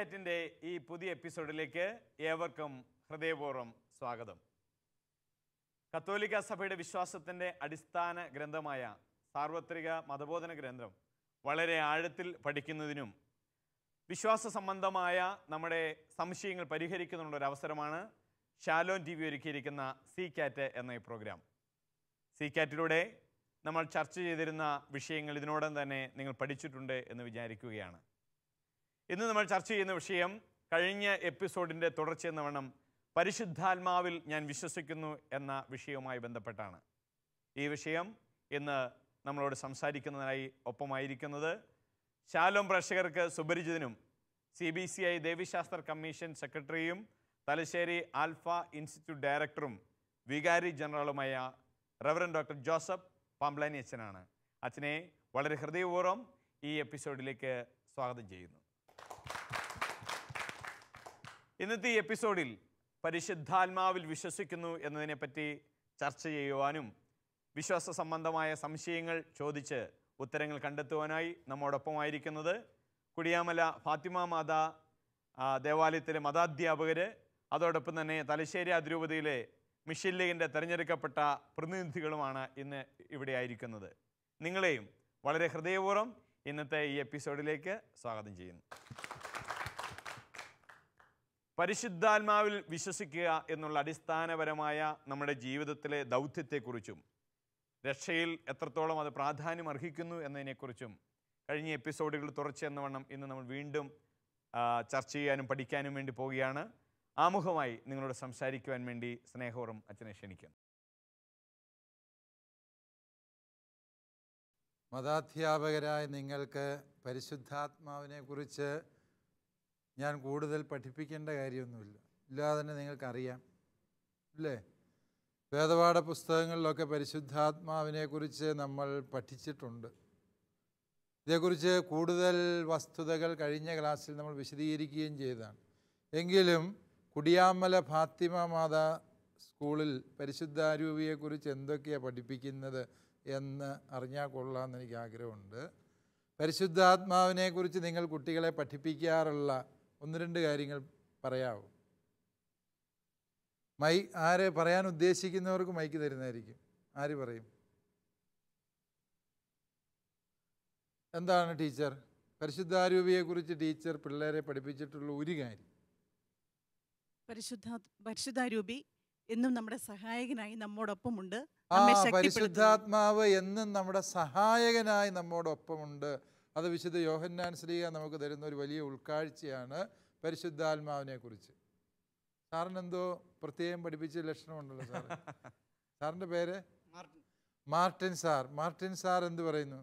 കാറ്റിൻ്റെ ഈ പുതിയ എപ്പിസോഡിലേക്ക് ഏവർക്കും ഹൃദയപൂർവ്വം സ്വാഗതം. കത്തോലിക്ക സഭയുടെ വിശ്വാസത്തിൻ്റെ അടിസ്ഥാന ഗ്രന്ഥമായ സാർവത്രിക മതബോധന ഗ്രന്ഥം വളരെ ആഴത്തിൽ പഠിക്കുന്നതിനും വിശ്വാസ സംബന്ധമായ നമ്മുടെ സംശയങ്ങൾ പരിഹരിക്കുന്നതിനുള്ള ഒരു അവസരമാണ് ഷാലോം TV ഒരുക്കിയിരിക്കുന്ന സി കാറ്റ് എന്ന ഈ പ്രോഗ്രാം. സി കാറ്റിലൂടെ നമ്മൾ ചർച്ച ചെയ്തിരുന്ന വിഷയങ്ങൾ ഇതിനോടകം തന്നെ നിങ്ങൾ പഠിച്ചിട്ടുണ്ട് എന്ന് വിചാരിക്കുകയാണ്. ഇന്ന് നമ്മൾ ചർച്ച ചെയ്യുന്ന വിഷയം കഴിഞ്ഞ എപ്പിസോഡിൻ്റെ തുടർച്ചയെന്ന വണ്ണം പരിശുദ്ധാത്മാവിൽ ഞാൻ വിശ്വസിക്കുന്നു എന്ന വിഷയവുമായി ബന്ധപ്പെട്ടാണ്. ഈ വിഷയം ഇന്ന് നമ്മളോട് സംസാരിക്കുന്നതിനായി ഒപ്പമായിരിക്കുന്നത് ഷാലോം പ്രേക്ഷകർക്ക് സുപരിചിതനും CBCI ദേവീശാസ്ത്ര കമ്മീഷൻ സെക്രട്ടറിയും തലശ്ശേരി ആൽഫ ഇൻസ്റ്റിറ്റ്യൂട്ട് ഡയറക്ടറും വികാരി ജനറലുമായ റവറൻഡ് ഡോക്ടർ ജോസഫ് പാംബ്ലാനി അച്ഛനാണ്. അച്ഛനെ വളരെ ഹൃദയപൂർവ്വം ഈ എപ്പിസോഡിലേക്ക് സ്വാഗതം ചെയ്യുന്നു. ഇന്നത്തെ ഈ എപ്പിസോഡിൽ പരിശുദ്ധാത്മാവിൽ വിശ്വസിക്കുന്നു എന്നതിനെപ്പറ്റി ചർച്ച ചെയ്യുവാനും വിശ്വാസ സംബന്ധമായ സംശയങ്ങൾ ചോദിച്ച് ഉത്തരങ്ങൾ കണ്ടെത്തുവാനായി നമ്മോടൊപ്പമായിരിക്കുന്നത് കുടിയാമല ഫാത്തിമ മാതാ ദേവാലയത്തിലെ മതാധ്യാപകർ, അതോടൊപ്പം തന്നെ തലശ്ശേരി അതിരൂപതയിലെ മിഷൻ ലീഗിൻ്റെ തിരഞ്ഞെടുക്കപ്പെട്ട പ്രതിനിധികളുമാണ് ഇന്ന് ഇവിടെ ആയിരിക്കുന്നത്. നിങ്ങളെയും വളരെ ഹൃദയപൂർവ്വം ഇന്നത്തെ ഈ എപ്പിസോഡിലേക്ക് സ്വാഗതം ചെയ്യുന്നു. പരിശുദ്ധാത്മാവിൽ വിശ്വസിക്കുക എന്നുള്ള അടിസ്ഥാനപരമായ നമ്മുടെ ജീവിതത്തിലെ ദൗത്യത്തെക്കുറിച്ചും രക്ഷയിൽ എത്രത്തോളം അത് പ്രാധാന്യം അർഹിക്കുന്നു എന്നതിനെക്കുറിച്ചും കഴിഞ്ഞ എപ്പിസോഡുകൾ തുടർച്ചയെന്നവണ്ണം ഇന്ന് നമ്മൾ വീണ്ടും ചർച്ച ചെയ്യാനും പഠിക്കാനും വേണ്ടി പോവുകയാണ്. ആമുഖമായി നിങ്ങളോട് സംസാരിക്കുവാൻ വേണ്ടി സ്നേഹപൂർവ്വം അച്ഛനെ ക്ഷണിക്കുന്നു. മതാധ്യാപകരായ നിങ്ങൾക്ക് പരിശുദ്ധാത്മാവിനെ കുറിച്ച് ഞാൻ കൂടുതൽ പഠിപ്പിക്കേണ്ട കാര്യമൊന്നുമില്ല. ഇല്ലാതെ തന്നെ നിങ്ങൾക്കറിയാം അല്ലേ? വേദപാഠ പുസ്തകങ്ങളിലൊക്കെ പരിശുദ്ധാത്മാവിനെക്കുറിച്ച് നമ്മൾ പഠിച്ചിട്ടുണ്ട്. ഇതേക്കുറിച്ച് കൂടുതൽ വസ്തുതകൾ കഴിഞ്ഞ ക്ലാസ്സിൽ നമ്മൾ വിശദീകരിക്കുകയും ചെയ്തതാണ്. എങ്കിലും കുടിയാമല ഫാത്തിമ മാതാ സ്കൂളിൽ പരിശുദ്ധാരൂപിയെക്കുറിച്ച് എന്തൊക്കെയാണ് പഠിപ്പിക്കുന്നത് എന്ന് അറിഞ്ഞാൽ കൊള്ളാമെന്ന് എനിക്ക് ആഗ്രഹമുണ്ട്. പരിശുദ്ധാത്മാവിനെക്കുറിച്ച് നിങ്ങൾ കുട്ടികളെ പഠിപ്പിക്കാറുള്ള ഒന്ന് രണ്ട് കാര്യങ്ങൾ പറയാമോ? ആര് പറയാൻ ഉദ്ദേശിക്കുന്നവർക്ക് മൈക്ക് തരുന്നതായിരിക്കും. ആര് പറയും? എന്താണ് ടീച്ചർ പരിശുദ്ധാരൂപിയെക്കുറിച്ച് ടീച്ചർ പിള്ളേരെ പഠിപ്പിച്ചിട്ടുള്ള ഒരു കാര്യം? പരിശുദ്ധാരൂപി എന്നും നമ്മുടെ സഹായകനായി നമ്മോടൊപ്പമുണ്ട്. പരിശുദ്ധാത്മാവ് എന്നും നമ്മുടെ സഹായകനായി നമ്മോടൊപ്പമുണ്ട്. അത് വിശുദ്ധ യോഹന്നാൻ ശ്ലീഹ നമുക്ക് തരുന്ന ഒരു വലിയ ഉൾക്കാഴ്ചയാണ് പരിശുദ്ധാത്മാവിനെ കുറിച്ച്. സാറിനെന്തോ പ്രത്യേകം പഠിപ്പിച്ച ലക്ഷണമുണ്ടല്ലോ സാർ. സാറിൻ്റെ പേര് മാർട്ടിൻ സാർ. മാർട്ടിൻ സാർ എന്ത് പറയുന്നു?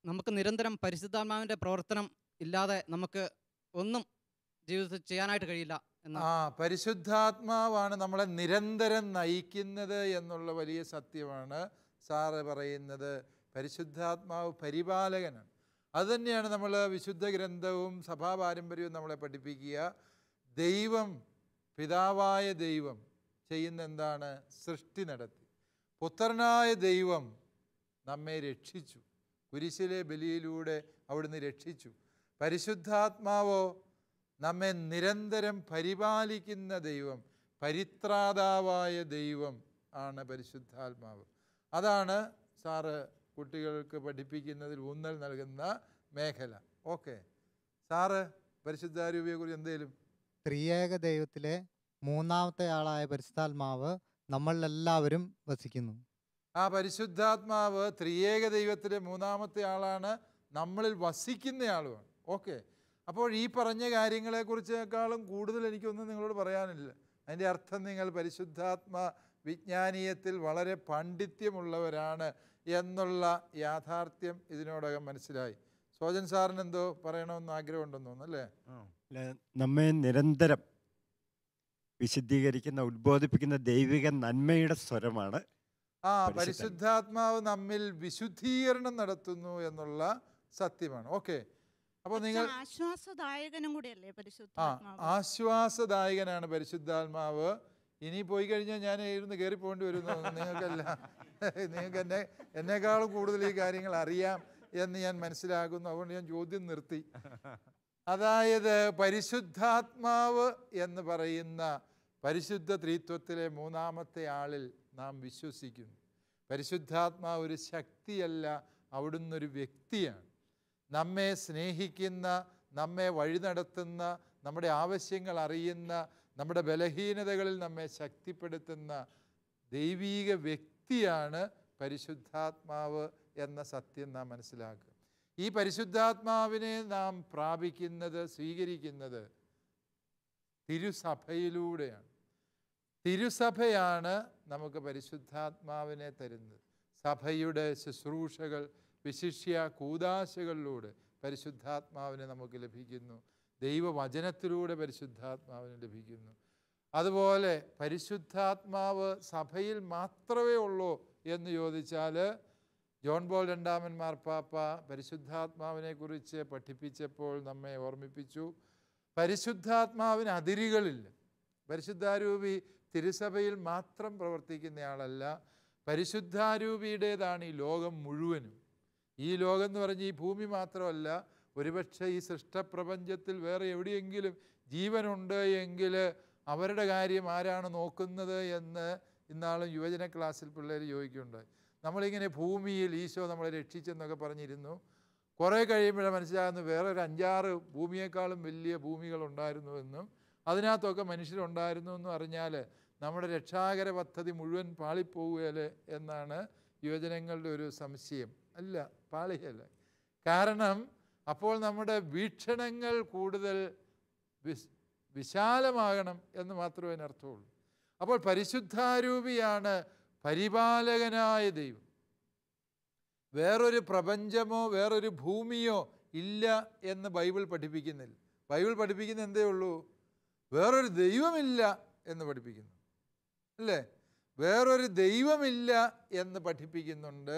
നമുക്ക് നിരന്തരം പരിശുദ്ധാത്മാവിൻ്റെ പ്രവർത്തനം ഇല്ലാതെ നമുക്ക് ഒന്നും ജീവിതത്തിൽ ചെയ്യാനായിട്ട് കഴിയില്ല. പരിശുദ്ധാത്മാവാണ് നമ്മളെ നിരന്തരം നയിക്കുന്നത് എന്നുള്ള വലിയ സത്യമാണ് സാറ് പറയുന്നത്. പരിശുദ്ധാത്മാവ് പരിപാലകനാണ്. അതുതന്നെയാണ് നമ്മൾ വിശുദ്ധ ഗ്രന്ഥവും സഭാ പാരമ്പര്യവും നമ്മളെ പഠിപ്പിക്കുക. ദൈവം, പിതാവായ ദൈവം ചെയ്യുന്ന എന്താണ്? സൃഷ്ടി നടത്തി. പുത്രനായ ദൈവം നമ്മെ രക്ഷിച്ചു. കുരിശിലെ ബലിയിലൂടെ അവിടുന്ന് രക്ഷിച്ചു. പരിശുദ്ധാത്മാവോ നമ്മെ നിരന്തരം പരിപാലിക്കുന്ന ദൈവം, പരിത്രാതാവായ ദൈവം ആണ് പരിശുദ്ധാത്മാവ്. അതാണ് സാറ് കുട്ടികൾക്ക് പഠിപ്പിക്കുന്നതിൽ ഊന്നൽ നൽകുന്ന മേഖല. ഓക്കെ, സാറ് പരിശുദ്ധാരൂപിയെക്കുറിച്ച് എന്തേലും? ത്രിയേക ദൈവത്തിലെ മൂന്നാമത്തെ ആളായ പരിശുദ്ധാത്മാവ് നമ്മളെല്ലാവരും വസിക്കുന്നു. പരിശുദ്ധാത്മാവ് ത്രിയേക ദൈവത്തിലെ മൂന്നാമത്തെ ആളാണ്, നമ്മളിൽ വസിക്കുന്ന ആളുമാണ്. ഓക്കെ, അപ്പോൾ ഈ പറഞ്ഞ കാര്യങ്ങളെക്കുറിച്ചേക്കാളും കൂടുതൽ എനിക്കൊന്നും നിങ്ങളോട് പറയാനില്ല. അതിൻ്റെ അർത്ഥം നിങ്ങൾ പരിശുദ്ധാത്മ വിജ്ഞാനീയത്തിൽ വളരെ പാണ്ഡിത്യമുള്ളവരാണ് എന്നുള്ള യാഥാർത്ഥ്യം ഇതിനോടകം മനസ്സിലായി. സോജൻ സാറിന് എന്തോ പറയണമെന്ന് ആഗ്രഹമുണ്ടെന്ന് തോന്നുന്നു അല്ലേ? നമ്മെ നിരന്തരം വിശുദ്ധീകരിക്കുന്ന, ഉദ്ബോധിപ്പിക്കുന്ന ദൈവിക നന്മയുടെ സ്വരമാണ് പരിശുദ്ധാത്മാവ് നമ്മിൽ വിശുദ്ധീകരണം നടത്തുന്നു എന്നുള്ള സത്യമാണ്. ഓക്കെ, അപ്പോൾ നിങ്ങൾ ആശ്വാസദായകനും കൂടിയല്ലേ പരിശുദ്ധാത്മാവ്? ആശ്വാസദായകനാണ് പരിശുദ്ധാത്മാവ്. ഇനി പോയി കഴിഞ്ഞാൽ ഞാൻ ഇരുന്ന് കയറി പോകേണ്ടി വരുന്നു. നിങ്ങൾക്ക് എന്നെക്കാളും കൂടുതൽ ഈ കാര്യങ്ങൾ അറിയാം എന്ന് ഞാൻ മനസ്സിലാക്കുന്നു. അതുകൊണ്ട് ഞാൻ ചോദ്യം നിർത്തി. അതായത് പരിശുദ്ധാത്മാവ് എന്ന് പറയുന്ന പരിശുദ്ധ ത്രിത്വത്തിലെ മൂന്നാമത്തെ ആളിൽ നാം വിശ്വസിക്കുന്നു. പരിശുദ്ധാത്മാവ് ഒരു ശക്തിയല്ല, അവിടുന്ന് ഒരു വ്യക്തിയാണ്. നമ്മെ സ്നേഹിക്കുന്ന, നമ്മെ വഴി നടത്തുന്ന, നമ്മുടെ ആവശ്യങ്ങൾ അറിയുന്ന, നമ്മുടെ ബലഹീനതകളിൽ നമ്മെ ശക്തിപ്പെടുത്തുന്ന ദൈവീക വ്യക്തിയാണ് പരിശുദ്ധാത്മാവ് എന്ന സത്യം നാം മനസ്സിലാക്കുക. ഈ പരിശുദ്ധാത്മാവിനെ നാം പ്രാപിക്കുന്നത്, സ്വീകരിക്കുന്നത് തിരുസഭയിലൂടെയാണ്. തിരുസഭയാണ് നമുക്ക് പരിശുദ്ധാത്മാവിനെ തരുന്നത്. സഭയുടെ ശുശ്രൂഷകൾ, വിശിഷ്യ കൂദാശകളിലൂടെ പരിശുദ്ധാത്മാവിനെ നമുക്ക് ലഭിക്കുന്നു. ദൈവവചനത്തിലൂടെ പരിശുദ്ധാത്മാവിന് ലഭിക്കുന്നു. അതുപോലെ പരിശുദ്ധാത്മാവ് സഭയിൽ മാത്രമേ ഉള്ളൂ എന്ന് ചോദിച്ചാൽ, ജോൺ പോൾ രണ്ടാമൻ മാർപ്പാപ്പ പരിശുദ്ധാത്മാവിനെ കുറിച്ച് പഠിപ്പിച്ചപ്പോൾ നമ്മെ ഓർമ്മിപ്പിച്ചു, പരിശുദ്ധാത്മാവിന് അതിരുകളില്ല. പരിശുദ്ധാരൂപി തിരുസഭയിൽ മാത്രം പ്രവർത്തിക്കുന്നയാളല്ല, പരിശുദ്ധാരൂപിയുടേതാണ് ഈ ലോകം മുഴുവനും. ഈ ലോകം എന്ന് പറഞ്ഞ് ഈ ഭൂമി മാത്രമല്ല, ഒരുപക്ഷെ ഈ സൃഷ്ടപ്രപഞ്ചത്തിൽ വേറെ എവിടെയെങ്കിലും ജീവനുണ്ട് എങ്കിൽ അവരുടെ കാര്യം ആരാണ് നോക്കുന്നത് എന്ന് ഇന്നാളും യുവജന ക്ലാസ്സിൽ പിള്ളേർ ചോദിക്കുകയുണ്ടായി. നമ്മളിങ്ങനെ ഭൂമിയിൽ ഈശോ നമ്മളെ രക്ഷിച്ചെന്നൊക്കെ പറഞ്ഞിരുന്നു. കുറേ കഴിയുമ്പോഴാണ് മനസ്സിലാകുന്നു വേറെ ഒരു 5-6 ഭൂമിയേക്കാളും വലിയ ഭൂമികളുണ്ടായിരുന്നുവെന്നും അതിനകത്തൊക്കെ മനുഷ്യരുണ്ടായിരുന്നു എന്നും അറിഞ്ഞാൽ നമ്മുടെ രക്ഷാകര പദ്ധതി മുഴുവൻ പാളിപ്പോവുകയല്ലേ എന്നാണ് യുവജനങ്ങളുടെ ഒരു സംശയം. അല്ല, പാളിയല്ല. കാരണം അപ്പോൾ നമ്മുടെ വീക്ഷണങ്ങൾ കൂടുതൽ വിശാലമാകണം എന്ന് മാത്രമേ അതിനർത്ഥമുള്ളൂ. അപ്പോൾ പരിശുദ്ധാരൂപിയാണ് പരിപാലകനായ ദൈവം. വേറൊരു പ്രപഞ്ചമോ വേറൊരു ഭൂമിയോ ഇല്ല എന്ന് ബൈബിൾ പഠിപ്പിക്കുന്നില്ല. ബൈബിൾ പഠിപ്പിക്കുന്ന എന്തേ ഉള്ളൂ? വേറൊരു ദൈവമില്ല എന്ന് പഠിപ്പിക്കുന്നു, അല്ലേ? വേറൊരു ദൈവമില്ല എന്ന് പഠിപ്പിക്കുന്നുണ്ട്.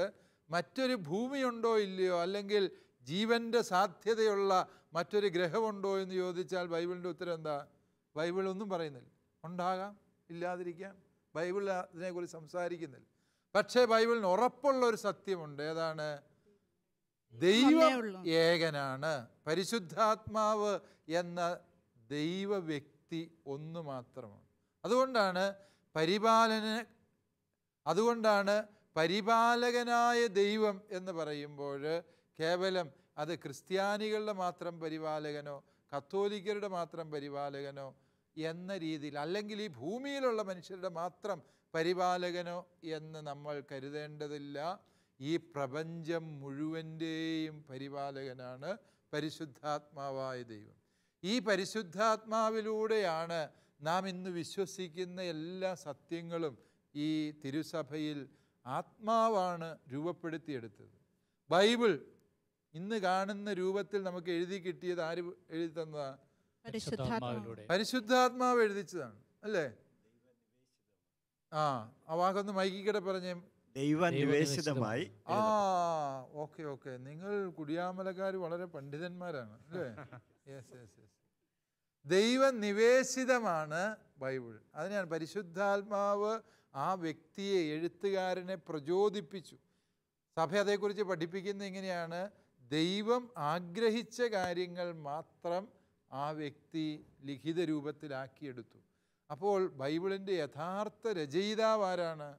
മറ്റൊരു ഭൂമിയുണ്ടോ ഇല്ലയോ, അല്ലെങ്കിൽ ജീവൻ്റെ സാധ്യതയുള്ള മറ്റൊരു ഗ്രഹമുണ്ടോ എന്ന് ചോദിച്ചാൽ ബൈബിളിൻ്റെ ഉത്തരം എന്താ? ബൈബിൾ ഒന്നും പറയുന്നില്ല. ഉണ്ടാകാം, ഇല്ലാതിരിക്കാം. ബൈബിൾ അതിനെക്കുറിച്ച് സംസാരിക്കുന്നില്ല. പക്ഷേ ബൈബിളിന് ഉറപ്പുള്ള ഒരു സത്യമുണ്ട്. ഏതാണ്? ദൈവം ഏകനാണ്. പരിശുദ്ധാത്മാവ് എന്ന ദൈവ വ്യക്തി ഒന്ന് മാത്രമാണ്. അതുകൊണ്ടാണ് പരിപാലകനായ ദൈവം എന്ന് പറയുമ്പോൾ കേവലം അത് ക്രിസ്ത്യാനികളുടെ മാത്രം പരിപാലകനോ കത്തോലിക്കരുടെ മാത്രം പരിപാലകനോ എന്ന രീതിയിൽ, അല്ലെങ്കിൽ ഈ ഭൂമിയിലുള്ള മനുഷ്യരുടെ മാത്രം പരിപാലകനോ എന്ന് നമ്മൾ കരുതേണ്ടതില്ല. ഈ പ്രപഞ്ചം മുഴുവൻ്റെയും പരിപാലകനാണ് പരിശുദ്ധാത്മാവായ ദൈവം. ഈ പരിശുദ്ധാത്മാവിലൂടെയാണ് നാം ഇന്ന് വിശ്വസിക്കുന്ന എല്ലാ സത്യങ്ങളും ഈ തിരുസഭയിൽ ആത്മാവാണ് രൂപപ്പെടുത്തിയെടുത്തത്. ബൈബിൾ ഇന്ന് കാണുന്ന രൂപത്തിൽ നമുക്ക് എഴുതി കിട്ടിയത് ആര് എഴുതി തന്നതാ? പരിശുദ്ധാത്മാവ് എഴുതിച്ചതാണ്, അല്ലേ? ആ വാക്കൊന്ന് മൈക്കിക്കടെ പറഞ്ഞേ. ദൈവനിവേശിതമായി. ഓക്കെ. നിങ്ങൾ കുടിയാമലക്കാർ വളരെ പണ്ഡിതന്മാരാണ്, അല്ലേ? യെസ്. ദൈവനിവേശിതമാണ് ബൈബിൾ. അതിനാണ് പരിശുദ്ധാത്മാവ് ആ വ്യക്തിയെ, എഴുത്തുകാരനെ പ്രചോദിപ്പിച്ചു. സഭ അതേക്കുറിച്ച് പഠിപ്പിക്കുന്നത് ഇങ്ങനെയാണ്: ദൈവം ആഗ്രഹിച്ച കാര്യങ്ങൾ മാത്രം ആ വ്യക്തി ലിഖിത രൂപത്തിലാക്കിയെടുത്തു. അപ്പോൾ ബൈബിളിൻ്റെ യഥാർത്ഥ രചയിതാവ് ആരാണ്?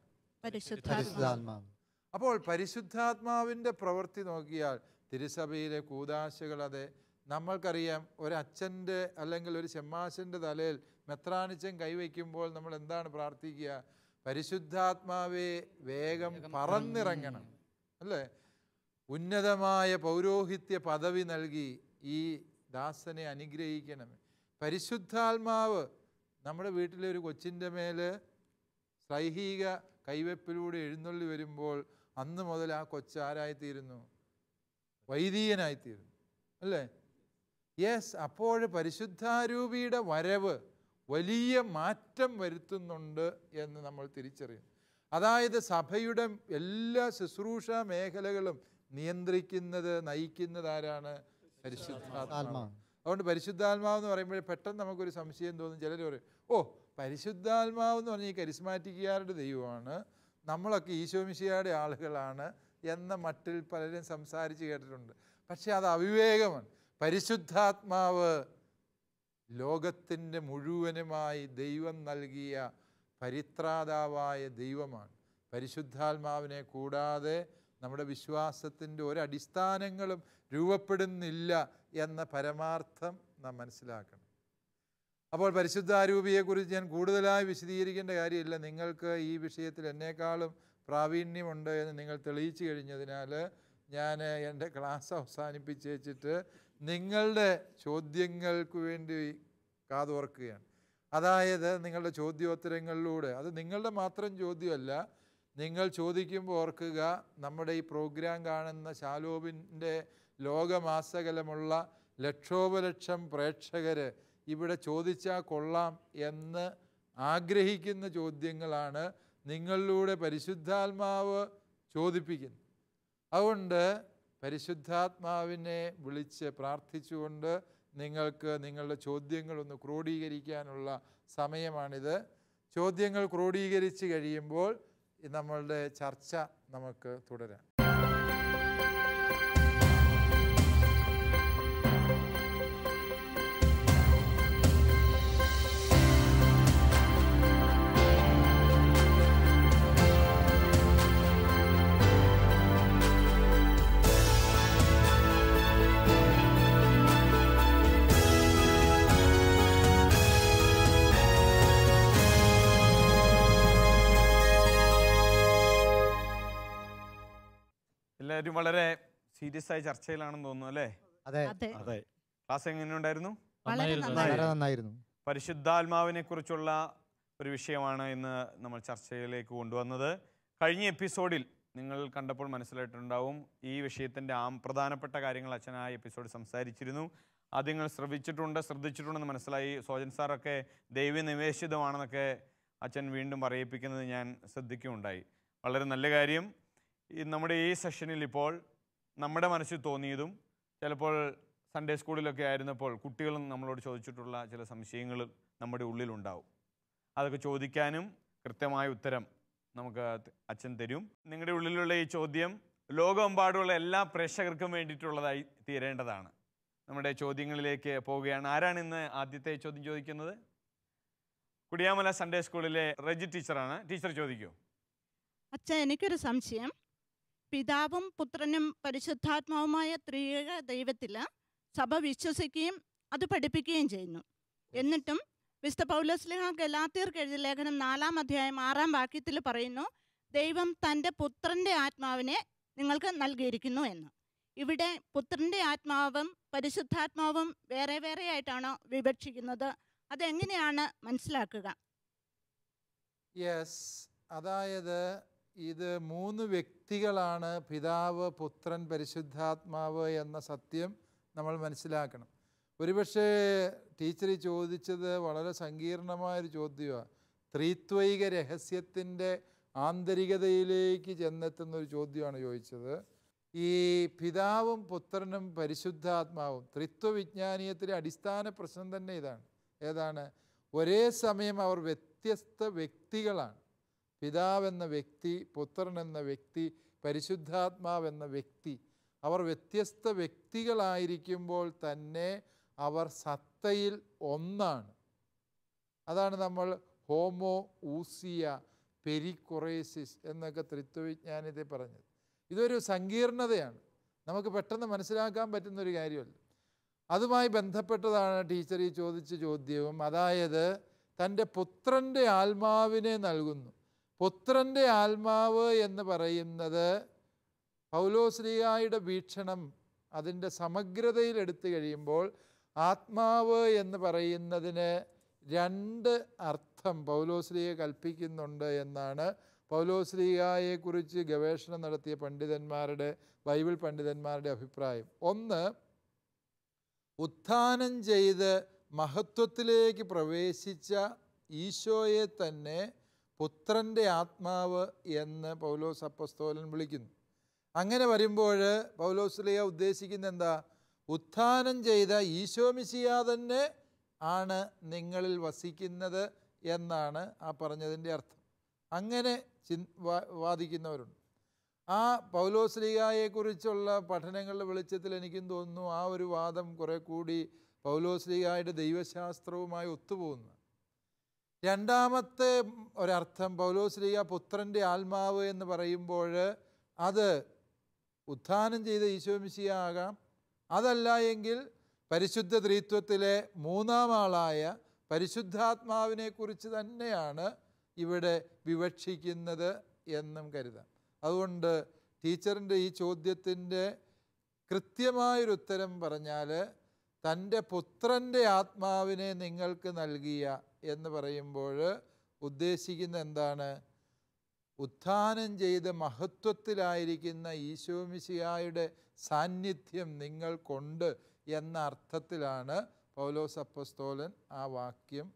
പരിശുദ്ധാത്മാവ്. അപ്പോൾ പരിശുദ്ധാത്മാവിൻ്റെ പ്രവൃത്തി നോക്കിയാൽ തിരുസഭയിലെ കൂദാശകൾ, അതെ, നമ്മൾക്കറിയാം. ഒരച്ഛൻ്റെ അല്ലെങ്കിൽ ഒരു ശമ്മാശൻ്റെ തലയിൽ മെത്രാനിച്ചൻ കൈവയ്ക്കുമ്പോൾ നമ്മൾ എന്താണ് പ്രാർത്ഥിക്കുക? പരിശുദ്ധാത്മാവേ വേഗം പറന്നിറങ്ങണം, അല്ലേ? ഉന്നതമായ പൗരോഹിത്യ പദവി നൽകി ഈ ദാസനെ അനുഗ്രഹിക്കണം. പരിശുദ്ധാത്മാവ് നമ്മുടെ വീട്ടിലെ ഒരു കൊച്ചിൻ്റെ മേൽ സൈഹിക കൈവെപ്പിലൂടെ എഴുന്നള്ളി വരുമ്പോൾ അന്ന് മുതൽ ആ കൊച്ചാരായിത്തീരുന്നു? വൈദികനായിത്തീരുന്നു, അല്ലേ? യെസ്. അപ്പോൾ പരിശുദ്ധാരൂപിയുടെ വരവ് വലിയ മാറ്റം വരുത്തുന്നുണ്ട് എന്ന് നമ്മൾ തിരിച്ചറിയുന്നു. അതായത് സഭയുടെ എല്ലാ ശുശ്രൂഷ മേഖലകളും നിയന്ത്രിക്കുന്നത്, നയിക്കുന്നത് ആരാണ്? പരിശുദ്ധാത്മാവ്. അതുകൊണ്ട് പരിശുദ്ധാത്മാവ് എന്ന് പറയുമ്പോൾ പെട്ടെന്ന് നമുക്കൊരു സംശയം തോന്നും. ചിലർ പറയും, പരിശുദ്ധാത്മാവ് എന്ന് പറഞ്ഞാൽ ഈ കരിസ്മാറ്റിക്കുകാരുടെ ദൈവമാണ്, നമ്മളൊക്കെ ഈശോമിശിഹായുടെ ആളുകളാണ് എന്ന മട്ടിൽ പലരും സംസാരിച്ച് കേട്ടിട്ടുണ്ട്. പക്ഷേ അത് അവിവേകമാണ്. പരിശുദ്ധാത്മാവ് ലോകത്തിൻ്റെ മുഴുവനുമായി ദൈവം നൽകിയ പരിത്രാതാവായ ദൈവമാണ്. പരിശുദ്ധാത്മാവിനെ കൂടാതെ നമ്മുടെ വിശ്വാസത്തിൻ്റെ ഒരടിസ്ഥാനങ്ങളും രൂപപ്പെടുന്നില്ല എന്ന പരമാർത്ഥം നാം മനസ്സിലാക്കണം. അപ്പോൾ പരിശുദ്ധാരൂപിയെക്കുറിച്ച് ഞാൻ കൂടുതലായി വിശദീകരിക്കേണ്ട കാര്യമില്ല. നിങ്ങൾക്ക് ഈ വിഷയത്തിൽ എന്നേക്കാളും പ്രാവീണ്യമുണ്ട് എന്ന് നിങ്ങൾ തെളിയിച്ചു കഴിഞ്ഞതിനാൽ ഞാൻ എൻ്റെ ക്ലാസ് അവസാനിപ്പിച്ചേച്ചിട്ട് നിങ്ങളുടെ ചോദ്യങ്ങൾക്ക് വേണ്ടി കാതോർക്കുകയാണ്. അതായത് നിങ്ങളുടെ ചോദ്യോത്തരങ്ങളിലൂടെ, അത് നിങ്ങളുടെ മാത്രം ചോദ്യമല്ല, നിങ്ങൾ ചോദിക്കുമ്പോൾ ഓർക്കുക, നമ്മുടെ ഈ പ്രോഗ്രാം കാണുന്ന ശാലോബിൻ്റെ ലോകമാസകലമുള്ള ലക്ഷോപലക്ഷം പ്രേക്ഷകർ ഇവിടെ ചോദിച്ചാൽ കൊള്ളാം എന്ന് ആഗ്രഹിക്കുന്ന ചോദ്യങ്ങളാണ് നിങ്ങളിലൂടെ പരിശുദ്ധാത്മാവ് ചോദിപ്പിക്കുന്നത്. അതുകൊണ്ട് പരിശുദ്ധാത്മാവിനെ വിളിച്ച് പ്രാർത്ഥിച്ചുകൊണ്ട് നിങ്ങൾക്ക് നിങ്ങളുടെ ചോദ്യങ്ങളൊന്ന് ക്രോഡീകരിക്കാനുള്ള സമയമാണിത്. ചോദ്യങ്ങൾ ക്രോഡീകരിച്ച് കഴിയുമ്പോൾ നമ്മളുടെ ചർച്ച നമുക്ക് തുടരാം. എല്ലാവരും വളരെ സീരിയസ് ആയ ചർച്ചയിലാണെന്ന് തോന്നുന്നു അല്ലേ? അതെ, അതെ, അതെ. ക്ലാസ് എങ്ങനെയുണ്ടായിരുന്നു? വളരെ വളരെ നന്നായിരുന്നു. നന്നായിരുന്നു. പരിശുദ്ധാത്മാവിനെ കുറിച്ചുള്ള ഒരു വിഷയമാണ് ഇന്ന് നമ്മൾ ചർച്ചയിലേക്ക് കൊണ്ടുവന്നത്. കഴിഞ്ഞ എപ്പിസോഡിൽ നിങ്ങൾ കണ്ടപ്പോൾ മനസ്സിലായിട്ടുണ്ടാവും ഈ വിഷയത്തിൻ്റെ പ്രധാനപ്പെട്ട കാര്യങ്ങൾ അച്ഛൻ ആ എപ്പിസോഡ് സംസാരിച്ചിരുന്നു. അത് നിങ്ങൾ ശ്രദ്ധിച്ചിട്ടുണ്ടെന്ന് മനസ്സിലായി. സോജൻ സാറൊക്കെ ദൈവനിവേശിതമാണെന്നൊക്കെ അച്ഛൻ വീണ്ടും പറയിപ്പിക്കുന്നത് ഞാൻ ശ്രദ്ധിക്കുകയുണ്ടായി. വളരെ നല്ല കാര്യം. നമ്മുടെ ഈ സെഷനിൽ ഇപ്പോൾ നമ്മുടെ മനസ്സിൽ തോന്നിയതും ചിലപ്പോൾ സൺഡേ സ്കൂളിലൊക്കെ ആയിരുന്നപ്പോൾ കുട്ടികളും നമ്മളോട് ചോദിച്ചിട്ടുള്ള ചില സംശയങ്ങൾ നമ്മുടെ ഉള്ളിലുണ്ടാവും. അതൊക്കെ ചോദിക്കാനും കൃത്യമായ ഉത്തരം നമുക്ക് അച്ഛൻ തരും. നിങ്ങളുടെ ഉള്ളിലുള്ള ഈ ചോദ്യം ലോകമെമ്പാടുമുള്ള എല്ലാ പ്രേക്ഷകർക്കും വേണ്ടിയിട്ടുള്ളതായി തീരേണ്ടതാണ്. നമ്മുടെ ചോദ്യങ്ങളിലേക്ക് പോവുകയാണ്. ആരാണ് ഇന്ന് ആദ്യത്തെ ചോദ്യം ചോദിക്കുന്നത്? കുടിയാമല സൺഡേ സ്കൂളിലെ റെജി ടീച്ചറാണ്. ടീച്ചർ ചോദിക്കൂ. അച്ഛാ, എനിക്കൊരു സംശയം. പിതാവും പുത്രനും പരിശുദ്ധാത്മാവുമായ ത്രിയേക ദൈവത്തിൽ സഭ വിശ്വസിക്കുകയും അത് പഠിപ്പിക്കുകയും ചെയ്യുന്നു. എന്നിട്ടും വിശുദ്ധ പൗലോസ്ലീഹ ഗലാത്യർക്ക് എഴുതിയ ലേഖനം 4-ാം അധ്യായം 6-ാം വാക്യത്തിൽ പറയുന്നു, ദൈവം തൻ്റെ പുത്രൻ്റെ ആത്മാവിനെ നിങ്ങൾക്ക് നൽകിയിരിക്കുന്നു എന്ന്. ഇവിടെ പുത്രൻ്റെ ആത്മാവും പരിശുദ്ധാത്മാവും വേറെ വേറെ ആയിട്ടാണോ വിവക്ഷിക്കുന്നത്? അതെങ്ങനെയാണ് മനസ്സിലാക്കുക? യെസ്, അതായത് ഇത് 3 വ്യക്തികളാണ്, പിതാവ്, പുത്രൻ, പരിശുദ്ധാത്മാവ് എന്ന സത്യം നമ്മൾ മനസ്സിലാക്കണം. ഒരുപക്ഷെ ടീച്ചർ ചോദിച്ചത് വളരെ സങ്കീർണമായൊരു ചോദ്യമാണ്. ത്രിത്വൈക രഹസ്യത്തിൻ്റെ ആന്തരികതയിലേക്ക് ചെന്നെത്തുന്നൊരു ചോദ്യമാണ് ചോദിച്ചത്. ഈ പിതാവും പുത്രനും പരിശുദ്ധാത്മാവും ത്രിത്വവിജ്ഞാനീയത്തിലെ അടിസ്ഥാന പ്രശ്നം തന്നെ ഇതാണ്. ഏതാണ്? ഒരേ സമയം അവർ വ്യത്യസ്ത വ്യക്തികളാണ്. പിതാവെന്ന വ്യക്തി, പുത്രൻ എന്ന വ്യക്തി, പരിശുദ്ധാത്മാവെന്ന വ്യക്തി, അവർ വ്യത്യസ്ത വ്യക്തികളായിരിക്കുമ്പോൾ തന്നെ അവർ സത്തയിൽ ഒന്നാണ്. അതാണ് നമ്മൾ ഹോമോ ഊസിയ പെരിക്കൊറേസിസ് എന്നൊക്കെ ത്രിത്വവിജ്ഞാനത്തെ പറഞ്ഞത്. ഇതൊരു സങ്കീർണതയാണ്, നമുക്ക് പെട്ടെന്ന് മനസ്സിലാക്കാൻ പറ്റുന്നൊരു കാര്യമല്ല. അതുമായി ബന്ധപ്പെട്ടതാണ് ടീച്ചർ ഈ ചോദിച്ച ചോദ്യവും. അതായത് തൻ്റെ പുത്രൻ്റെ ആത്മാവിനെ നൽകുന്നു. പുത്രൻ്റെ ആത്മാവ് എന്ന് പറയുന്നത് പൗലോസ്ലീഹായുടെ വീക്ഷണം അതിൻ്റെ സമഗ്രതയിൽ എടുത്തു കഴിയുമ്പോൾ ആത്മാവ് എന്ന് പറയുന്നതിന് 2 അർത്ഥം പൗലോസ്ലീഹ കൽപ്പിക്കുന്നുണ്ട് എന്നാണ് പൗലോസ്ലീഹായെക്കുറിച്ച് ഗവേഷണം നടത്തിയ ബൈബിൾ പണ്ഡിതന്മാരുടെ അഭിപ്രായം. ഒന്ന്, ഉത്ഥാനം ചെയ്ത് മഹത്വത്തിലേക്ക് പ്രവേശിച്ച ഈശോയെ തന്നെ പുത്രൻ്റെ ആത്മാവ് എന്ന് പൗലോസ് അപ്പോസ്തലൻ വിളിക്കുന്നു. അങ്ങനെ വരുമ്പോൾ പൗലോസ്ലീഹ ഉദ്ദേശിക്കുന്നത് എന്താ? ഉത്ഥാനം ചെയ്ത ഈശോ മിശിഹ തന്നെ ആണ് നിങ്ങളിൽ വസിക്കുന്നത് എന്നാണ് ആ പറഞ്ഞതിൻ്റെ അർത്ഥം. അങ്ങനെ വാദിക്കുന്നവരുണ്ട്. ആ പൗലോസ്ലീഹായെക്കുറിച്ചുള്ള പഠനങ്ങളുടെ വെളിച്ചത്തിൽ എനിക്കും തോന്നുന്നു ആ ഒരു വാദം കുറെ കൂടി പൗലോസ്ലീഹായുടെ ദൈവശാസ്ത്രവുമായി ഒത്തുപോകുന്നു. രണ്ടാമത്തെ ഒരർത്ഥം പൗലോസ്ലീഹ പുത്രൻ്റെ ആത്മാവ് എന്ന് പറയുമ്പോൾ അത് ഉത്ഥാനം ചെയ്ത ഈശോ മിശിഹ ആകാം, അതല്ല എങ്കിൽ പരിശുദ്ധ ത്രിത്വത്തിലെ മൂന്നാം ആളായ പരിശുദ്ധാത്മാവിനെ കുറിച്ച് തന്നെയാണ് ഇവിടെ വിവക്ഷിക്കുന്നത് എന്നും കരുതാം. അതുകൊണ്ട് ടീച്ചറിൻ്റെ ഈ ചോദ്യത്തിൻ്റെ കൃത്യമായൊരു ഉത്തരം പറഞ്ഞാൽ, തൻ്റെ പുത്രൻ്റെ ആത്മാവിനെ നിങ്ങൾക്ക് നൽകിയ എന്ന് പറയുമ്പോൾ ഉദ്ദേശിക്കുന്ന എന്താണ്? ഉത്ഥാനം ചെയ്ത് മഹത്വത്തിലായിരിക്കുന്ന ഈശോ മിശിഹായുടെ സാന്നിധ്യം നിങ്ങൾക്കുണ്ട് എന്ന അർത്ഥത്തിലാണ് പൗലോസ് അപ്പോസ്തലൻ ആ വാക്യം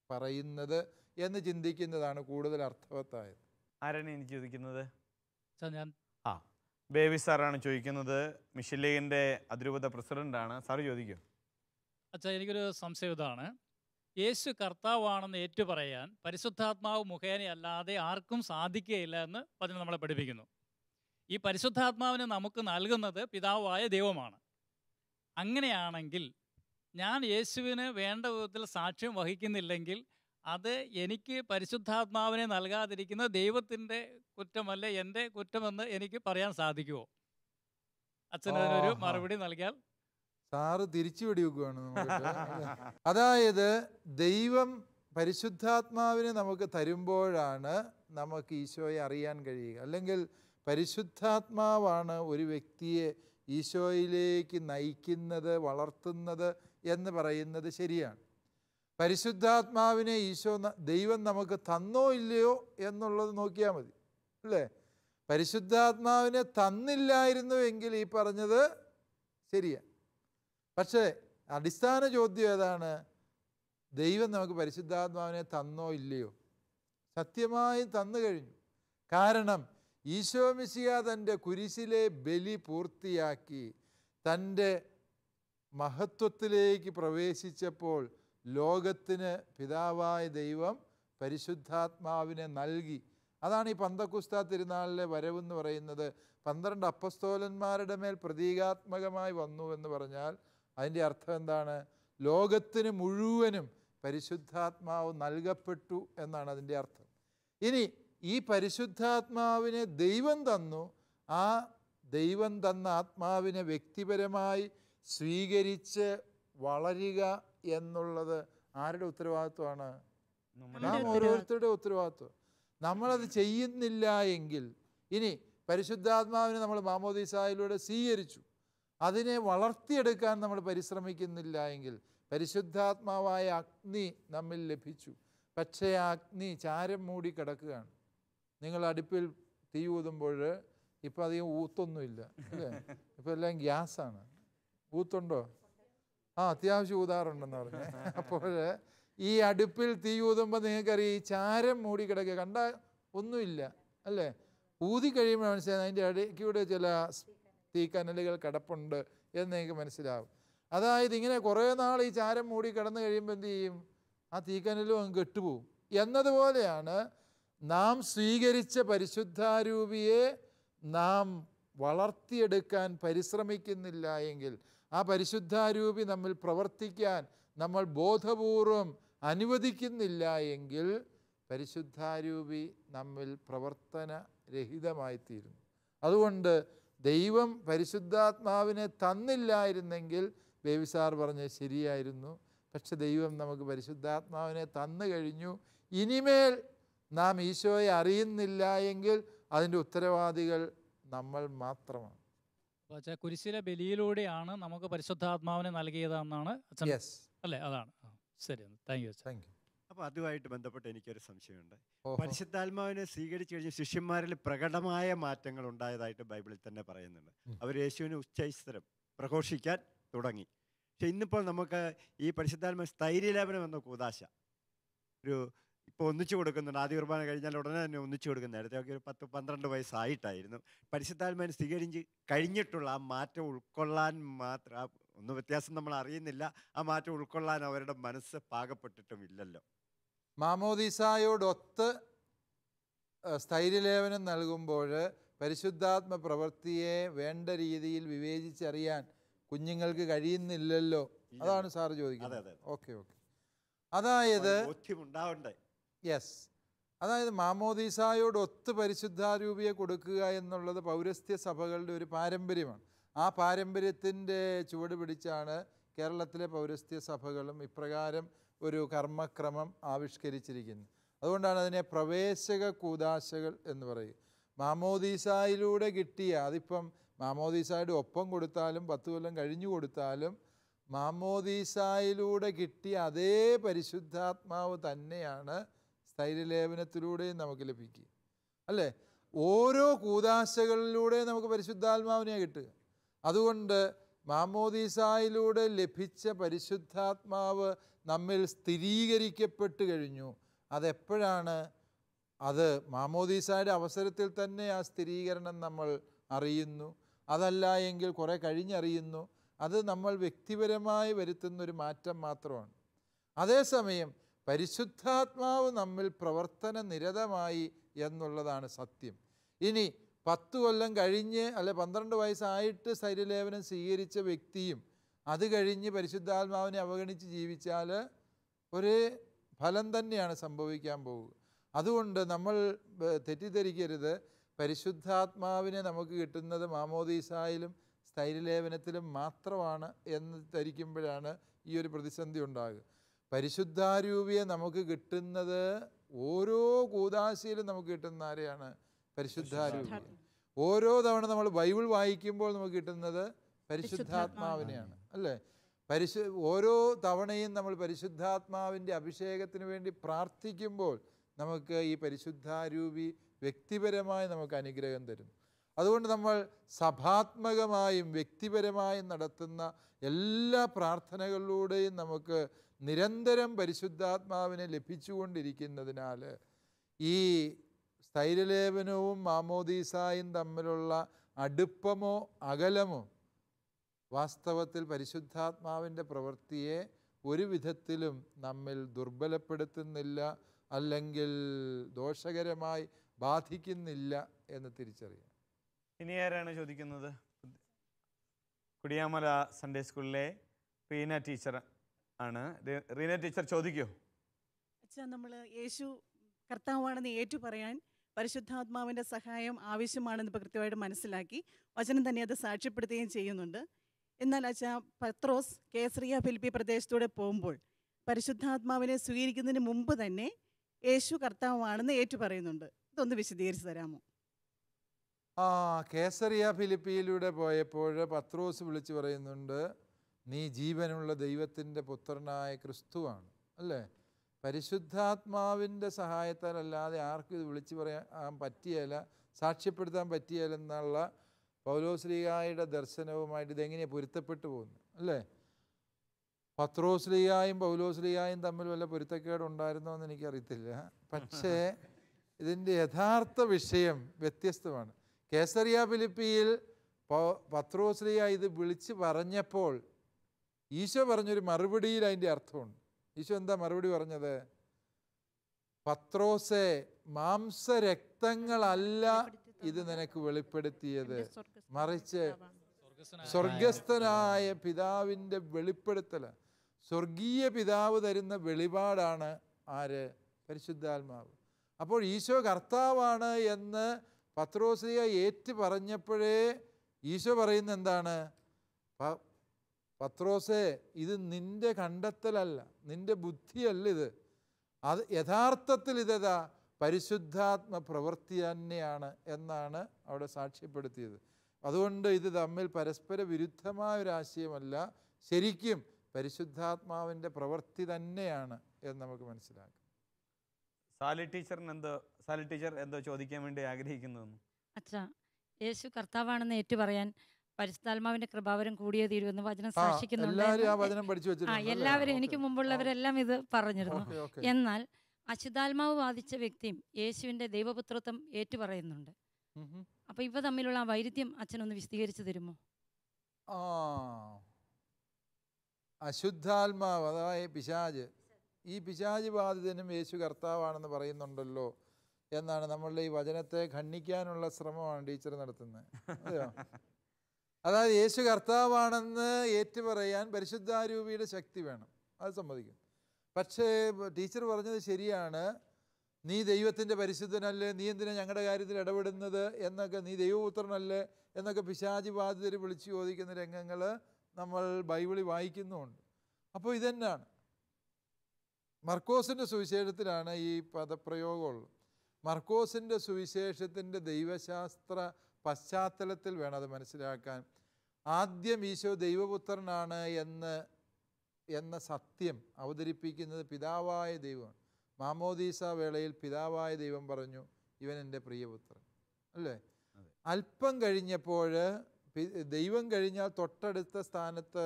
പറയുന്നത് എന്ന് ചിന്തിക്കുന്നതാണ് കൂടുതൽ അർത്ഥവത്തായത്. ആരാണ് എനിക്ക് ചോദിക്കുന്നത്? ഞാൻ ബേബി സാറാണ് ചോദിക്കുന്നത്. മിഷൻ ലീഗിൻ്റെ അതിരൂപത പ്രസിഡന്റാണ്. സാറ് ചോദിക്കും. അച്ഛാ, എനിക്കൊരു സംശയം ഇതാണ്. യേശു കർത്താവാണെന്ന് ഏറ്റുപറയാൻ പരിശുദ്ധാത്മാവ് മുഖേനയല്ലാതെ ആർക്കും സാധിക്കുകയില്ല എന്ന് വചനം നമ്മളെ പഠിപ്പിക്കുന്നു. ഈ പരിശുദ്ധാത്മാവിനെ നമുക്ക് നൽകുന്നത് പിതാവായ ദൈവമാണ്. അങ്ങനെയാണെങ്കിൽ ഞാൻ യേശുവിന് വേണ്ട വിധത്തിൽ സാക്ഷ്യം വഹിക്കുന്നില്ലെങ്കിൽ അത് എനിക്ക് പരിശുദ്ധാത്മാവിനെ നൽകാതിരിക്കുന്ന ദൈവത്തിൻ്റെ കുറ്റമല്ല, എൻ്റെ കുറ്റമെന്ന് എനിക്ക് പറയാൻ സാധിക്കുമോ? അച്ഛനൊരു മറുപടി നൽകിയാൽ. സാറ് തിരിച്ചു വെടിവെക്കുകയാണ് നമുക്ക്. അതായത് ദൈവം പരിശുദ്ധാത്മാവിനെ നമുക്ക് തരുമ്പോഴാണ് നമുക്ക് ഈശോയെ അറിയാൻ കഴിയുക. അല്ലെങ്കിൽ പരിശുദ്ധാത്മാവാണ് ഒരു വ്യക്തിയെ ഈശോയിലേക്ക് നയിക്കുന്നത്, വളർത്തുന്നത് എന്ന് പറയുന്നത് ശരിയാണ്. പരിശുദ്ധാത്മാവിനെ ദൈവം നമുക്ക് തന്നോ ഇല്ലയോ എന്നുള്ളത് നോക്കിയാൽ മതി, അല്ലേ? പരിശുദ്ധാത്മാവിനെ തന്നില്ലായിരുന്നുവെങ്കിൽ ഈ പറഞ്ഞത് ശരിയാണ്. പക്ഷേ അടിസ്ഥാന ചോദ്യം ഏതാണ്? ദൈവം നമുക്ക് പരിശുദ്ധാത്മാവിനെ തന്നോ ഇല്ലയോ? സത്യമായി തന്നു കഴിഞ്ഞു. കാരണം ഈശോ മിശിഹ തൻ്റെ കുരിശിലെ ബലി പൂർത്തിയാക്കി തൻ്റെ മഹത്വത്തിലേക്ക് പ്രവേശിച്ചപ്പോൾ ലോകത്തിന് പിതാവായ ദൈവം പരിശുദ്ധാത്മാവിനെ നൽകി. അതാണ് ഈ പന്തക്കുസ്താ തിരുനാളിലെ വരവെന്ന് പറയുന്നത്. 12 അപ്പസ്തോലന്മാരുടെ മേൽ പ്രതീകാത്മകമായി വന്നു എന്ന് പറഞ്ഞാൽ അതിൻ്റെ അർത്ഥം എന്താണ്? ലോകത്തിന് മുഴുവനും പരിശുദ്ധാത്മാവ് നൽകപ്പെട്ടു എന്നാണ് അതിൻ്റെ അർത്ഥം. ഇനി ഈ പരിശുദ്ധാത്മാവിനെ ദൈവം തന്നു. ആ ദൈവം തന്ന ആത്മാവിനെ വ്യക്തിപരമായി സ്വീകരിച്ച് വളരുക എന്നുള്ളത് ആരുടെ ഉത്തരവാദിത്വമാണ്? നാം ഓരോരുത്തരുടെ ഉത്തരവാദിത്വം. നമ്മളത് ചെയ്യുന്നില്ല എങ്കിൽ, ഇനി പരിശുദ്ധാത്മാവിനെ നമ്മൾ മാമോദീസായിലൂടെ സ്വീകരിച്ചു, അതിനെ വളർത്തിയെടുക്കാൻ നമ്മൾ പരിശ്രമിക്കുന്നില്ല എങ്കിൽ, പരിശുദ്ധാത്മാവായ അഗ്നി നമ്മിൽ ലഭിച്ചു, പക്ഷേ ആ അഗ്നി ചാരം മൂടി കിടക്കുകയാണ്. നിങ്ങൾ അടുപ്പിൽ തീ ഊതുമ്പോൾ ഇപ്പം അധികം ഊത്തൊന്നുമില്ല, അല്ലേ? ഇപ്പം എല്ലാം ഗ്യാസാണ്. ഊത്തുണ്ടോ? അത്യാവശ്യം ഊതാറുണ്ടെന്ന് പറഞ്ഞ്. അപ്പോൾ ഈ അടുപ്പിൽ തീ ഊതുമ്പോൾ നിങ്ങൾക്കറിയാം ഈ ചാരം മൂടി കിടക്കുക, കണ്ടാൽ ഒന്നുമില്ല, അല്ലേ? ഊതി കഴിയുമ്പോൾ മനസ്സിലാകും അതിൻ്റെ ഇടയ്ക്കൂടെ ചില തീക്കനലുകൾ കിടപ്പുണ്ട് എന്ന് നിങ്ങൾക്ക് മനസ്സിലാവും. അതായത് ഇങ്ങനെ കുറേ നാൾ ഈ ചാരം മൂടി കിടന്നു കഴിയുമ്പോൾ എന്ത് ചെയ്യും? ആ തീക്കനലും അങ്ങ് കെട്ടുപോകും. എന്നതുപോലെയാണ് നാം സ്വീകരിച്ച പരിശുദ്ധാരൂപിയെ നാം വളർത്തിയെടുക്കാൻ പരിശ്രമിക്കുന്നില്ല എങ്കിൽ, ആ പരിശുദ്ധാരൂപി നമ്മിൽ പ്രവർത്തിക്കാൻ നമ്മൾ ബോധപൂർവം അനുവദിക്കുന്നില്ല എങ്കിൽ പരിശുദ്ധാരൂപി നമ്മിൽ പ്രവർത്തനരഹിതമായിത്തീരുന്നു. അതുകൊണ്ട് ദൈവം പരിശുദ്ധാത്മാവിനെ തന്നില്ലായിരുന്നെങ്കിൽ ബേബിസാർ പറഞ്ഞത് ശരിയായിരുന്നു. പക്ഷെ ദൈവം നമുക്ക് പരിശുദ്ധാത്മാവിനെ തന്നു കഴിഞ്ഞു. ഇനിമേൽ നാം ഈശോയെ അറിയുന്നില്ല എങ്കിൽ അതിൻ്റെ ഉത്തരവാദികൾ നമ്മൾ മാത്രമാണ്. കുരിശിലെ ബലിയിലൂടെയാണ് നമുക്ക് പരിശുദ്ധാത്മാവിനെ നൽകിയതെന്നാണ് അച്ഛൻ, യെസ്, അല്ലേ? അതാണ്. ശരി, താങ്ക് യു. Thank you. അപ്പോൾ അതുമായിട്ട് ബന്ധപ്പെട്ട് എനിക്കൊരു സംശയമുണ്ട്. പരിശുദ്ധാത്മാവിനെ സ്വീകരിച്ചു കഴിഞ്ഞ് ശിഷ്യന്മാരിൽ പ്രകടമായ മാറ്റങ്ങൾ ഉണ്ടായതായിട്ട് ബൈബിളിൽ തന്നെ പറയുന്നുണ്ട്. അവർ യേശുവിന് ഉച്ചൈസ്തരം പ്രഘോഷിക്കാൻ തുടങ്ങി. പക്ഷെ ഇന്നിപ്പോൾ നമുക്ക് ഈ പരിശുദ്ധാത്മാവ് സ്ഥൈര്യലേപനം എന്ന കൂദാശ ഇപ്പോൾ ഒന്നിച്ചു കൊടുക്കുന്നുണ്ട്. ആദ്യ കുർബാന കഴിഞ്ഞാൽ ഉടനെ തന്നെ ഒന്നിച്ചു കൊടുക്കുന്ന നേരത്തെ ഒരു 10-12 വയസ്സായിട്ടായിരുന്നു. പരിശുദ്ധാത്മാവിനെ സ്വീകരിച്ച് കഴിഞ്ഞിട്ടുള്ള ആ മാറ്റം ഉൾക്കൊള്ളാൻ മാത്രം ഒന്നും വ്യത്യാസം നമ്മൾ അറിയുന്നില്ല. ആ മാറ്റം ഉൾക്കൊള്ളാൻ അവരുടെ മനസ്സ് പാകപ്പെട്ടിട്ടുമില്ലല്ലോ. മാമോദീസായോടൊത്ത് സ്ഥൈര്യലേപനം നൽകുമ്പോൾ പരിശുദ്ധാത്മ പ്രവൃത്തിയെ വേണ്ട രീതിയിൽ വിവേചിച്ചറിയാൻ കുഞ്ഞുങ്ങൾക്ക് കഴിയുന്നില്ലല്ലോ. അതാണ് സാറ് ചോദിക്കുന്നത്. ഓക്കെ. അതായത് ബോധ്യമുണ്ടാവണ്ടേ? യെസ്, അതായത് മാമോദീസായോടൊത്ത് പരിശുദ്ധാരൂപിയെ കൊടുക്കുക എന്നുള്ളത് പൗരസ്ത്യ സഭകളുടെ ഒരു പാരമ്പര്യമാണ്. ആ പാരമ്പര്യത്തിൻ്റെ ചുവട് പിടിച്ചാണ് കേരളത്തിലെ പൗരസ്ത്യ സഭകളും ഇപ്രകാരം ഒരു കർമ്മക്രമം ആവിഷ്കരിച്ചിരിക്കുന്നത്. അതുകൊണ്ടാണ് അതിനെ പ്രവേശക കൂദാശകൾ എന്ന് പറയുക. മാമോദീസായിലൂടെ കിട്ടിയ, അതിപ്പം മാമോദീസായുടെ ഒപ്പം കൊടുത്താലും 10 കൊല്ലം കഴിഞ്ഞു കൊടുത്താലും മാമോദീസായിലൂടെ കിട്ടിയ അതേ പരിശുദ്ധാത്മാവ് തന്നെയാണ് സ്ഥൈര്യലേപനത്തിലൂടെയും നമുക്ക് ലഭിക്കുക, അല്ലേ? ഓരോ കൂദാശകളിലൂടെ നമുക്ക് പരിശുദ്ധാത്മാവിനെ കിട്ടുക. അതുകൊണ്ട് മാമോദീസായിലൂടെ ലഭിച്ച പരിശുദ്ധാത്മാവ് നമ്മിൽ സ്ഥിരീകരിക്കപ്പെട്ട് കഴിഞ്ഞു. അതെപ്പോഴാണ്? അത് മാമോദീസായുടെ അവസരത്തിൽ തന്നെ ആ സ്ഥിരീകരണം നമ്മൾ അറിയുന്നു. അതല്ല എങ്കിൽ കുറേ കഴിഞ്ഞറിയുന്നു. അത് നമ്മൾ വ്യക്തിപരമായി വരുത്തുന്നൊരു മാറ്റം മാത്രമാണ്. അതേസമയം പരിശുദ്ധാത്മാവ് നമ്മിൽ പ്രവർത്തന നിരതമായി എന്നുള്ളതാണ് സത്യം. ഇനി 10 കൊല്ലം കഴിഞ്ഞ് അല്ലെ 12 വയസ്സായിട്ട് സ്ഥൈര്യലേപനം സ്വീകരിച്ച വ്യക്തിയും അത് കഴിഞ്ഞ് പരിശുദ്ധാത്മാവിനെ അവഗണിച്ച് ജീവിച്ചാൽ ഒരേ ഫലം തന്നെയാണ് സംഭവിക്കാൻ പോവുക. അതുകൊണ്ട് നമ്മൾ തെറ്റിദ്ധരിക്കരുത്, പരിശുദ്ധാത്മാവിനെ നമുക്ക് കിട്ടുന്നത് മാമോദീസായിലും സ്ഥൈര്യലേപനത്തിലും മാത്രമാണ് എന്ന് ധരിക്കുമ്പോഴാണ് ഈ ഒരു പ്രതിസന്ധി ഉണ്ടാകുക. പരിശുദ്ധാരൂപിയെ നമുക്ക് കിട്ടുന്നത് ഓരോ കൂദാശയിലും നമുക്ക് കിട്ടുന്ന ആരെയാണ്? പരിശുദ്ധാരൂപി. ഓരോ തവണ നമ്മൾ ബൈബിൾ വായിക്കുമ്പോൾ നമുക്ക് കിട്ടുന്നത് പരിശുദ്ധാത്മാവിനെയാണ്, അല്ലേ? ഓരോ തവണയും നമ്മൾ പരിശുദ്ധാത്മാവിൻ്റെ അഭിഷേകത്തിന് വേണ്ടി പ്രാർത്ഥിക്കുമ്പോൾ നമുക്ക് ഈ പരിശുദ്ധാരൂപി വ്യക്തിപരമായി നമുക്ക് അനുഗ്രഹം തരുന്നു. അതുകൊണ്ട് നമ്മൾ സഭാത്മകമായും വ്യക്തിപരമായും നടത്തുന്ന എല്ലാ പ്രാർത്ഥനകളിലൂടെയും നമുക്ക് നിരന്തരം പരിശുദ്ധാത്മാവിനെ ലഭിച്ചുകൊണ്ടിരിക്കുന്നതിനാൽ ഈ സ്ഥൈര്യലേപനവും മാമോദീസായും തമ്മിലുള്ള അടുപ്പമോ അകലമോ വാസ്തവത്തിൽ പരിശുദ്ധാത്മാവിൻ്റെ പ്രവൃത്തിയെ ഒരു വിധത്തിലും നമ്മിൽ ദുർബലപ്പെടുത്തുന്നില്ല, അല്ലെങ്കിൽ ദോഷകരമായി ബാധിക്കുന്നില്ല എന്ന് തിരിച്ചറിയാം. ഇനി ആരാണ് ചോദിക്കുന്നത്? കുടിയാമല സൺഡേ സ്കൂളിലെ റീന ടീച്ചർ ആണ്. റീന ടീച്ചർ ചോദിക്കൂ. അച്ഛാ, നമ്മൾ യേശു കർത്താവാണെന്ന് ഏറ്റു പറയാൻ പരിശുദ്ധാത്മാവിൻ്റെ സഹായം ആവശ്യമാണെന്ന് ഇപ്പോൾ കൃത്യമായിട്ട് മനസ്സിലാക്കി വചനം തന്നെ അത് സാക്ഷ്യപ്പെടുത്തുകയും ചെയ്യുന്നുണ്ട്. എന്നാൽ അച്ഛാ, പത്രോസ് കേസറിയ ഫിലിപ്പി പ്രദേശത്തൂടെ പോകുമ്പോൾ പരിശുദ്ധാത്മാവിനെ സ്വീകരിക്കുന്നതിന് മുമ്പ് തന്നെ യേശു കർത്താവാണെന്ന് ഏറ്റു പറയുന്നുണ്ട്. ഇതൊന്ന് വിശദീകരിച്ച് തരാമോ? കേസറിയ ഫിലിപ്പിയിലൂടെ പോയപ്പോൾ പത്രോസ് വിളിച്ചു പറയുന്നുണ്ട്, നീ ജീവനുള്ള ദൈവത്തിൻ്റെ പുത്രനായ ക്രിസ്തുവാണ്, അല്ലേ? പരിശുദ്ധാത്മാവിൻ്റെ സഹായത്താൽ അല്ലാതെ ആർക്കും ഇത് വിളിച്ചു പറയാൻ പറ്റിയല്ല, സാക്ഷ്യപ്പെടുത്താൻ പറ്റിയല്ലെന്നുള്ള പൗലോസ്ലീഹായുടെ ദർശനവുമായിട്ട് ഇതെങ്ങനെയാണ് പൊരുത്തപ്പെട്ടു പോകുന്നത്, അല്ലേ? പത്രോസ്ലീഹായും പൗലോസ്ലീഹായും തമ്മിൽ വല്ല പൊരുത്തക്കേടുണ്ടായിരുന്നോ എന്ന് എനിക്കറിയത്തില്ല. പക്ഷേ ഇതിൻ്റെ യഥാർത്ഥ വിഷയം വ്യത്യസ്തമാണ്. കേസറിയ ഫിലിപ്പിയിൽ പത്രോസ്ലീഹ ഇത് വിളിച്ച് പറഞ്ഞപ്പോൾ ഈശോ പറഞ്ഞൊരു മറുപടിയിൽ അതിൻ്റെ അർത്ഥമുണ്ട്. ഈശോ എന്താ മറുപടി പറഞ്ഞത്? പത്രോസേ, മാംസരക്തങ്ങളല്ല ഇത് നിനക്ക് വെളിപ്പെടുത്തിയത്, മറിച്ച് സ്വർഗസ്ഥനായ പിതാവിൻ്റെ വെളിപ്പെടുത്തൽ. സ്വർഗീയ പിതാവ് തരുന്ന വെളിപാടാണ് ആര്? പരിശുദ്ധാത്മാവ്. അപ്പോൾ ഈശോ കർത്താവാണ് എന്ന് പത്രോസ്ലീഹ ഏറ്റു പറഞ്ഞപ്പോഴേ ഈശോ പറയുന്ന എന്താണ്? പത്രോസേ, ഇത് നിൻ്റെ കണ്ടെത്തലല്ല, നിൻ്റെ ബുദ്ധിയല്ല ഇത്, അത് യഥാർത്ഥത്തിൽ ഇതാ പരിശുദ്ധാത്മ പ്രവൃത്തി തന്നെയാണ് എന്നാണ് അവിടെ സാക്ഷ്യപ്പെടുത്തിയത്. അതുകൊണ്ട് ഇത് തമ്മിൽ പരസ്പര വിരുദ്ധമായ ഒരു ആശയമല്ല, ശരിക്കും പരിശുദ്ധാത്മാവിൻ്റെ പ്രവൃത്തി തന്നെയാണ് എന്ന് നമുക്ക് മനസ്സിലാക്കാം. സാലി ടീച്ചർ എന്തോ ചോദിക്കാൻ വേണ്ടി ആഗ്രഹിക്കുന്നതെന്ന്. അച്ഛാ, യേശു കർത്താവാണെന്ന് ഏറ്റു പറയാൻ പരിശുദ്ധാത്മാവിന്റെ കൃപാവരം കൂടിയേ തീരുമെന്ന് വചനം സാക്ഷിക്കുന്നുണ്ട്. എല്ലാവരും, എനിക്ക് മുമ്പുള്ളവരെല്ലാം ഇത് പറഞ്ഞിരുന്നു. എന്നാൽ അശുദ്ധാത്മാവ് ബാധിച്ച വ്യക്തിയും യേശുവിന്റെ ദൈവപുത്രത്വം ഏറ്റുപറയുന്നുണ്ട്. അപ്പൊ ഇവ തമ്മിലുള്ള ആ വൈരുദ്ധ്യം അച്ഛനൊന്ന് വിശദീകരിച്ചു തരുമോ? അശുദ്ധാത്മാവ്, അതായത് പിശാച്, ഈ പിശാച് ബാധിതനും യേശു കർത്താവാണെന്ന് പറയുന്നുണ്ടല്ലോ എന്നാണ് നമ്മളുടെ ഈ വചനത്തെ ഖണ്ഡിക്കാനുള്ള ശ്രമമാണ് ടീച്ചർ നടത്തുന്നത്. അതെയോ? അതായത് യേശു കർത്താവാണെന്ന് ഏറ്റുപറയാൻ പരിശുദ്ധാരൂപിയുടെ ശക്തി വേണം, അത് സമ്മതിക്കും. പക്ഷേ ടീച്ചർ പറഞ്ഞത് ശരിയാണ്. നീ ദൈവത്തിൻ്റെ പരിശുദ്ധനല്ലേ, നീ എന്തിനാ ഞങ്ങളുടെ കാര്യത്തിൽ ഇടപെടുന്നത് എന്നൊക്കെ, നീ ദൈവപുത്രനല്ലേ എന്നൊക്കെ പിശാചി ബാധിതർ വിളിച്ചു ചോദിക്കുന്ന രംഗങ്ങൾ നമ്മൾ ബൈബിളിൽ വായിക്കുന്നുമുണ്ട്. അപ്പോൾ ഇതെന്നാണ് മർക്കോസിൻ്റെ സുവിശേഷത്തിലാണ് ഈ പദപ്രയോഗമുള്ളത്. മർക്കോസിൻ്റെ സുവിശേഷത്തിൻ്റെ ദൈവശാസ്ത്ര പശ്ചാത്തലത്തിൽ വേണം അത് മനസ്സിലാക്കാൻ. ആദ്യം ഈശോ ദൈവപുത്രനാണ് എന്ന സത്യം അവതരിപ്പിക്കുന്നത് പിതാവായ ദൈവമാണ്. മാമോദീസ വേളയിൽ പിതാവായ ദൈവം പറഞ്ഞു, ഇവൻ എൻ്റെ പ്രിയപുത്രൻ, അല്ലേ? അല്പം കഴിഞ്ഞപ്പോൾ ദൈവം കഴിഞ്ഞാൽ തൊട്ടടുത്ത സ്ഥാനത്ത്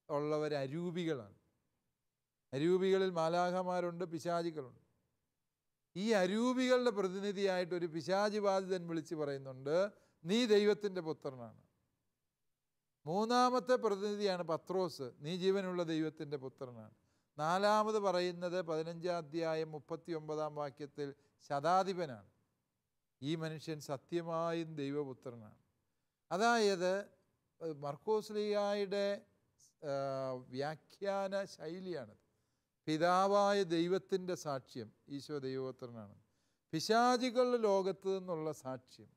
ഉള്ളവർ അരൂപികളാണ്. അരൂപികളിൽ മാലാഖമാരുണ്ട്, പിശാചികളുണ്ട്. ഈ അരൂപികളുടെ പ്രതിനിധിയായിട്ട് ഒരു പിശാചിബാധിതൻ വിളിച്ച് പറയുന്നുണ്ട്, നീ ദൈവത്തിൻ്റെ പുത്രനാണ്. മൂന്നാമത്തെ പ്രതിനിധിയാണ് പത്രോസ്, നീ ജീവനുള്ള ദൈവത്തിൻ്റെ പുത്രനാണ്. നാലാമത് പറയുന്നത് 15-ാം അധ്യായം 39-ാം വാക്യത്തിൽ ശതാധിപനാണ്. ഈ മനുഷ്യൻ സത്യമായും ദൈവപുത്രനാണ്. അതായത് മർക്കോസ്ലീഹായുടെ വ്യാഖ്യാന ശൈലിയാണത്. പിതാവായ ദൈവത്തിൻ്റെ സാക്ഷ്യം, ഈശോ ദൈവപുത്രനാണ്. പിശാചികളുടെ ലോകത്ത് നിന്നുള്ള സാക്ഷ്യം,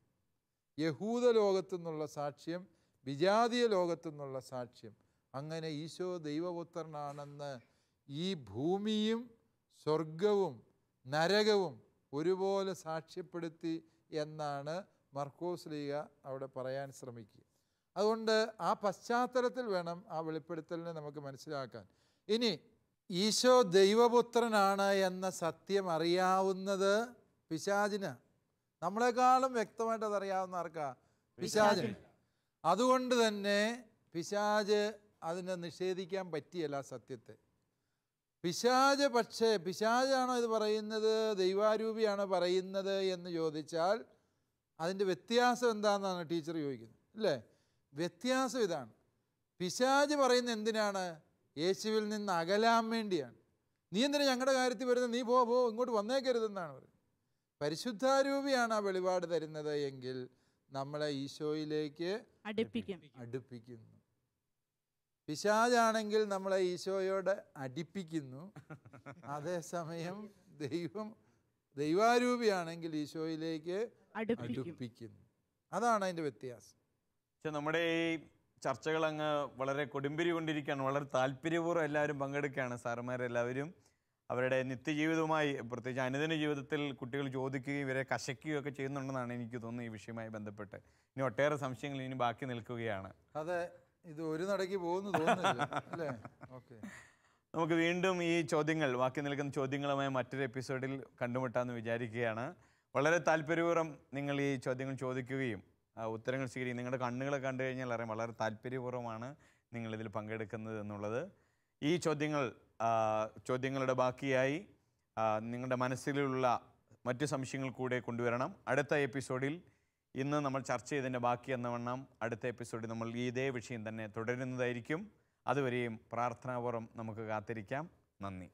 യഹൂദ ലോകത്തു നിന്നുള്ള സാക്ഷ്യം, വിജാതീയ ലോകത്തു നിന്നുള്ള സാക്ഷ്യം. അങ്ങനെ ഈശോ ദൈവപുത്രനാണെന്ന് ഈ ഭൂമിയും സ്വർഗവും നരകവും ഒരുപോലെ സാക്ഷ്യപ്പെടുത്തി എന്നാണ് മർക്കോസ്ലീഹ അവിടെ പറയാൻ ശ്രമിക്കുക. അതുകൊണ്ട് ആ പശ്ചാത്തലത്തിൽ വേണം ആ വെളിപ്പെടുത്തലിനെ നമുക്ക് മനസ്സിലാക്കാൻ. ഇനി ഈശോ ദൈവപുത്രനാണ് എന്ന സത്യം അറിയാവുന്നത് പിശാചിന്. നമ്മളെക്കാളും വ്യക്തമായിട്ട് അതറിയാവുന്ന ആർക്കാ? പിശാചിന്. അതുകൊണ്ട് തന്നെ പിശാച് അതിനെ നിഷേധിക്കാൻ പറ്റിയല്ല സത്യത്തെ. പക്ഷേ പിശാചാണോ ഇത് പറയുന്നത്, ദൈവാരൂപിയാണോ പറയുന്നത് എന്ന് ചോദിച്ചാൽ അതിൻ്റെ വ്യത്യാസം എന്താണെന്നാണ് ടീച്ചർ ചോദിക്കുന്നത്, അല്ലേ? വ്യത്യാസം ഇതാണ്. പിശാച് പറയുന്നത് എന്തിനാണ്? യേശുവിൽ നിന്ന് അകലാൻ വേണ്ടിയാണ്. നീ എന്തിനാ ഞങ്ങളുടെ കാര്യത്തിൽ വരുന്നത്, നീ പോ ഇങ്ങോട്ട് വന്നേക്കരുതെന്നാണ് പറയുന്നത്. പരിശുദ്ധാരൂപിയാണ് ആ വെളിപാട് തരുന്നത് എങ്കിൽ നമ്മളെ ഈശോയിലേക്ക് അടുപ്പിക്കുന്നു. പിശാചാണെങ്കിൽ നമ്മളെ ഈശോയോട് അടുപ്പിക്കുന്നു. അതേസമയം ദൈവാരൂപിയാണെങ്കിൽ ഈശോയിലേക്ക് അടുപ്പിക്കുന്നു. അതാണ് അതിൻ്റെ വ്യത്യാസം. നമ്മുടെ ഈ ചർച്ചകൾ അങ്ങ് വളരെ കൊടുമ്പിരി കൊണ്ടിരിക്കുകയാണ്. വളരെ താല്പര്യപൂർവ്വം എല്ലാവരും പങ്കെടുക്കുകയാണ്. സാറുമാരെല്ലാവരും അവരുടെ നിത്യജീവിതവുമായി, പ്രത്യേകിച്ച് അനുദിന ജീവിതത്തിൽ കുട്ടികൾ ചോദിക്കുകയും ഇവരെ കശയ്ക്കുകയും ഒക്കെ ചെയ്യുന്നുണ്ടെന്നാണ് എനിക്ക് തോന്നുന്നത്. ഈ വിഷയവുമായി ബന്ധപ്പെട്ട് ഇനി ഒട്ടേറെ സംശയങ്ങൾ ഇനി ബാക്കി നിൽക്കുകയാണ്. അതെ, ഇത് ഒരു നടക്ക് പോകുന്നു തോന്നുന്നില്ല, അല്ലേ? ഓക്കെ, നമുക്ക് വീണ്ടും ഈ ചോദ്യങ്ങൾ, ബാക്കി നിൽക്കുന്ന ചോദ്യങ്ങളുമായി മറ്റൊരു എപ്പിസോഡിൽ കണ്ടുമുട്ടാമെന്ന് വിചാരിക്കുകയാണ്. വളരെ താല്പര്യപൂർവ്വം നിങ്ങൾ ഈ ചോദ്യങ്ങൾ ചോദിക്കുകയും ഉത്തരങ്ങൾ സ്വീകരിക്കും. നിങ്ങളുടെ കണ്ണുകളെ കണ്ടു കഴിഞ്ഞാൽ അറിയാം വളരെ താല്പര്യപൂർവ്വമാണ് നിങ്ങളിതിൽ പങ്കെടുക്കുന്നത് എന്നുള്ളത്. ഈ ചോദ്യങ്ങളുടെ ബാക്കിയായി നിങ്ങളുടെ മനസ്സിലുള്ള മറ്റു സംശയങ്ങൾ കൂടെ കൊണ്ടുവരണം. അടുത്ത എപ്പിസോഡിൽ ഇന്ന് നമ്മൾ ചർച്ച ചെയ്തതിൻ്റെ ബാക്കി എന്ന വണ്ണം അടുത്ത എപ്പിസോഡിൽ നമ്മൾ ഇതേ വിഷയം തന്നെ തുടരുന്നതായിരിക്കും. അതുവരെയും പ്രാർത്ഥനാപൂർവ്വം നമുക്ക് കാത്തിരിക്കാം. നന്ദി.